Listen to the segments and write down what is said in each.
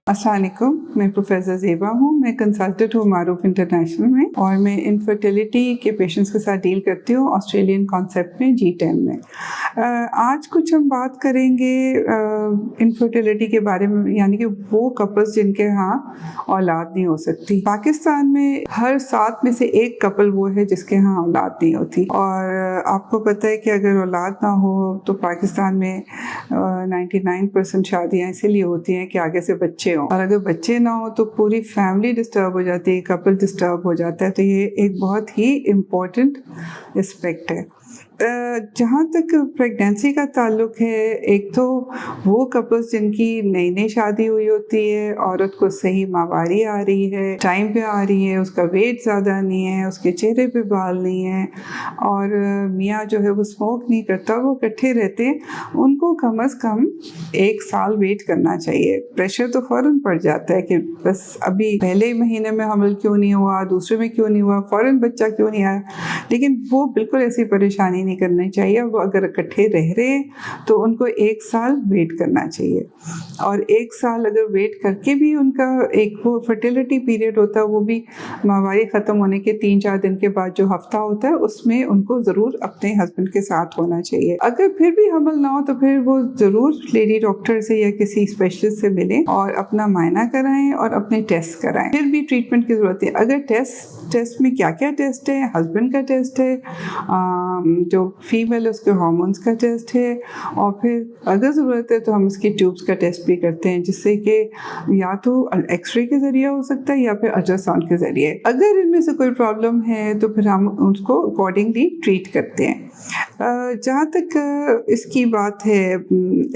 अस्सलाम वालेकुम, मैं प्रोफेसर ज़ेबा हूँ। मैं कंसल्टेंट हूँ मारूफ इंटरनेशनल में और मैं इनफर्टिलिटी के पेशेंट्स के साथ डील करती हूँ ऑस्ट्रेलियन कॉन्सेप्ट में G10 में। आज कुछ हम बात करेंगे इनफर्टिलिटी के बारे में, यानी कि वो कपल्स जिनके यहाँ औलाद नहीं हो सकती। पाकिस्तान में हर 7 में से 1 कपल वो है जिसके यहाँ औलाद नहीं होती। और आपको पता है कि अगर औलाद ना हो तो पाकिस्तान में 99% शादियाँ इसीलिए होती हैं कि आगे से बच्चे हों, और अगर बच्चे ना हो तो पूरी फैमिली डिस्टर्ब हो जाती है, कपल डिस्टर्ब हो जाता है। तो ये एक बहुत ही इम्पोर्टेंट एस्पेक्ट है। जहाँ तक प्रेगनेंसी का ताल्लुक है, एक तो वो कपल्स जिनकी नई नई शादी हुई होती है, औरत को सही माहवारी आ रही है, टाइम पे आ रही है, उसका वेट ज़्यादा नहीं है, उसके चेहरे पे बाल नहीं है, और मियाँ जो है वो स्मोक नहीं करता, वो इकट्ठे रहते हैं, उनको कम से कम 1 साल वेट करना चाहिए। प्रेशर तो फ़ौरन पड़ जाता है कि बस अभी पहले महीने में हमल क्यों नहीं हुआ, दूसरे में क्यों नहीं हुआ, फ़ौरन बच्चा क्यों नहीं आया। लेकिन वो बिल्कुल ऐसी परेशानी नहीं करनी चाहिए। वो अगर इकट्ठे रह रहे हैं तो उनको 1 साल वेट करना चाहिए, और 1 साल अगर वेट करके भी उनका एक वो फर्टिलिटी पीरियड होता है, वो भी माहवारी ख़त्म होने के 3-4 दिन के बाद जो हफ्ता होता है, उसमें उनको ज़रूर अपने हस्बैंड के साथ होना चाहिए। अगर फिर भी हमल ना हो तो फिर वो ज़रूर लेडी डॉक्टर से या किसी स्पेशलिस्ट से मिलें और अपना मायना कराएं और अपने टेस्ट कराएं। फिर भी ट्रीटमेंट की ज़रूरत है। अगर टेस्ट में क्या क्या टेस्ट है, हस्बैंड का टेस्ट है, जो फीमेल है उसके हार्मोन्स का टेस्ट है, और फिर अगर ज़रूरत है तो हम उसकी ट्यूब्स का टेस्ट भी करते हैं, जिससे कि या तो एक्सरे के ज़रिए हो सकता है या फिर अल्ट्रासाउंड के ज़रिए। अगर इनमें से कोई प्रॉब्लम है तो फिर हम उसको अकॉर्डिंगली ट्रीट करते हैं। जहाँ तक इसकी बात है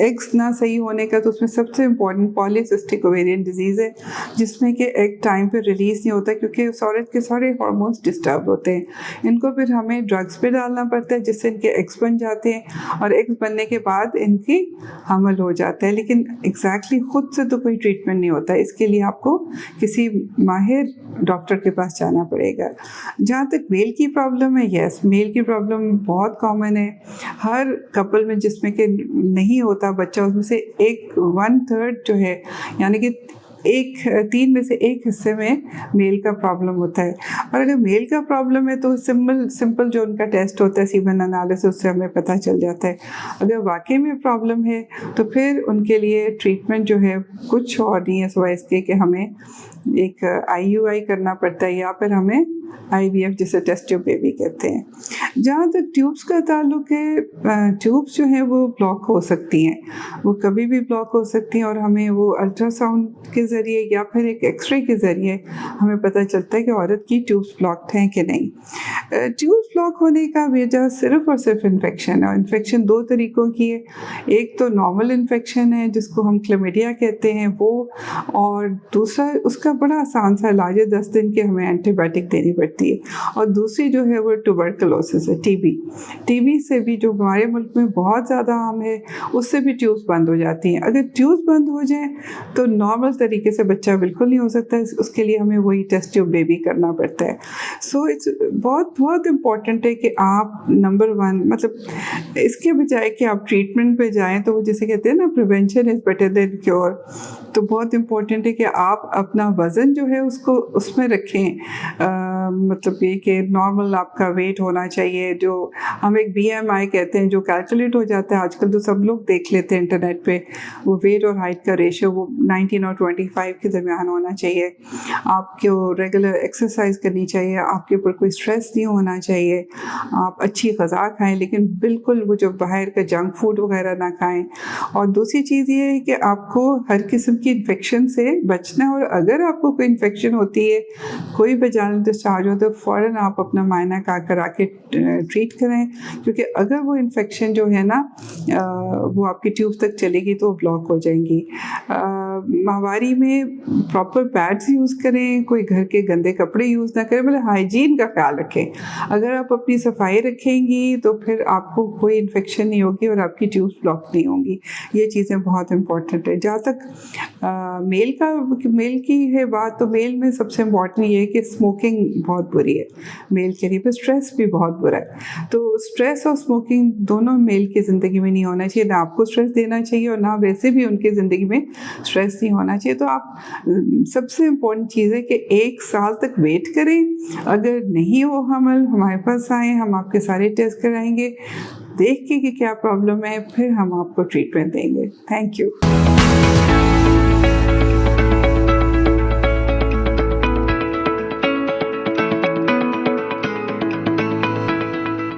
एग्स ना सही होने का, तो उसमें सबसे इम्पॉर्टेंट पॉलीसिस्टिक ओवेरियन डिजीज़ है, जिसमें कि एग टाइम पे रिलीज़ नहीं होता क्योंकि उस औरत के सारे हार्मोन्स डिस्टर्ब होते हैं। इनको फिर हमें ड्रग्स पे डालना पड़ता है जिससे इनके एग्स बन जाते हैं, और एग्स बनने के बाद इनकी हमल हो जाता है। लेकिन एग्जैक्टली खुद से तो कोई ट्रीटमेंट नहीं होता, इसके लिए आपको किसी माहिर डॉक्टर के पास जाना पड़ेगा। जहाँ तक मेल की प्रॉब्लम है, यस, मेल की प्रॉब्लम बहुत कॉमन है। हर कपल में जिसमें कि नहीं होता बच्चा, उसमें से 1/3 जो है, यानी कि 3 में से 1 हिस्से में मेल का प्रॉब्लम होता है। और अगर मेल का प्रॉब्लम है तो सिंपल जो उनका टेस्ट होता है सीमेन एनालिसिस, उससे हमें पता चल जाता है। अगर वाकई में प्रॉब्लम है तो फिर उनके लिए ट्रीटमेंट जो है कुछ और नहीं है सिवाय इसके कि हमें एक IUI करना पड़ता है, या फिर हमें IVF जिसे टेस्ट ट्यूब बेबी कहते हैं। जहाँ तक ट्यूब्स का ताल्लुक है, ट्यूब्स जो हैं वो ब्लॉक हो सकती हैं, वो कभी भी ब्लॉक हो सकती हैं, और हमें वो अल्ट्रासाउंड के ज़रिए या फिर एक एक्सरे के ज़रिए हमें पता चलता है कि औरत की ट्यूब्स ब्लॉक्ड हैं कि नहीं। ट्यूब्स ब्लॉक होने का वजह सिर्फ़ और सिर्फ इन्फेक्शन है, और इन्फेक्शन 2 तरीक़ों की है। एक तो नॉर्मल इन्फेक्शन है जिसको हम क्लेमिडिया कहते हैं वो, और दूसरा उसका बड़ा आसान सा इलाज है, 10 दिन के हमें एंटीबायोटिक देनी पड़ती है। और दूसरी जो है वो ट्यूबरकुलोसिस है, TB से भी, जो हमारे मुल्क में बहुत ज़्यादा आम है, उससे भी ट्यूब्स बंद हो जाती हैं। अगर ट्यूब्स बंद हो जाएं तो नॉर्मल तरीके से बच्चा बिल्कुल नहीं हो सकता, उसके लिए हमें वही टेस्ट ट्यूब बेबी करना पड़ता है। सो इट्स बहुत इम्पॉर्टेंट है कि आप नंबर 1, मतलब इसके बजाय कि आप ट्रीटमेंट पे जाएं, तो वो जैसे कहते हैं ना, prevention is better than cure. तो बहुत इम्पॉर्टेंट है कि आप अपना वज़न जो है उसको उसमें रखें, मतलब ये कि नॉर्मल आपका वेट होना चाहिए, जो हम एक BMI कहते हैं, जो कैलकुलेट हो जाता है आजकल, तो सब लोग देख लेते हैं इंटरनेट पे। वो वेट और हाइट का रेशियो वो 19 और 25 के दरमियान होना चाहिए। आपको रेगुलर एक्सरसाइज करनी चाहिए, आपके ऊपर कोई स्ट्रेस नहीं होना चाहिए, आप अच्छी ग़िज़ा खाएं, लेकिन बिल्कुल वो जो बाहर का जंक फूड वगैरह ना खाएं। और दूसरी चीज़ ये है कि आपको हर किस्म की इन्फेक्शन से बचना है, और अगर आपको कोई इन्फेक्शन होती है, कोई वजाइनल डिस्चार्ज हो, तो फ़ौरन आप अपना मायना करा के ट्रीट करें, क्योंकि अगर वो इन्फेक्शन जो है ना वो आपकी ट्यूब तक चलेगी तो ब्लॉक हो जाएंगी। माहवारी में प्रॉपर पैड्स यूज़ करें, कोई घर के गंदे कपड़े यूज़ ना करें, मतलब हाइजीन का ख्याल रखें। अगर आप अपनी सफाई रखेंगी तो फिर आपको कोई इन्फेक्शन नहीं होगी और आपकी ट्यूब्स ब्लॉक नहीं होंगी। ये चीज़ें बहुत इंपॉर्टेंट है। जहाँ तक میل کی ہے بات تو میل میں سب سے امپورٹنٹ یہ ہے کہ اسموکنگ بہت بری ہے میل کے لیے، پھر اسٹریس بھی بہت برا ہے. تو اسٹریس اور اسموکنگ دونوں میل کی زندگی میں نہیں ہونا چاہیے، نہ آپ کو اسٹریس دینا چاہیے اور نہ ویسے بھی ان کی زندگی میں اسٹریس نہیں ہونا چاہیے. تو آپ سب سے امپورٹنٹ چیز ہے کہ 1 سال تک ویٹ کریں، اگر نہیں ہو حمل ہمارے پاس آئیں، ہم آپ کے سارے ٹیسٹ کرائیں گے، دیکھ کے کہ کیا پرابلم ہے، پھر ہم آپ کو ٹریٹمنٹ دیں گے. Thank you.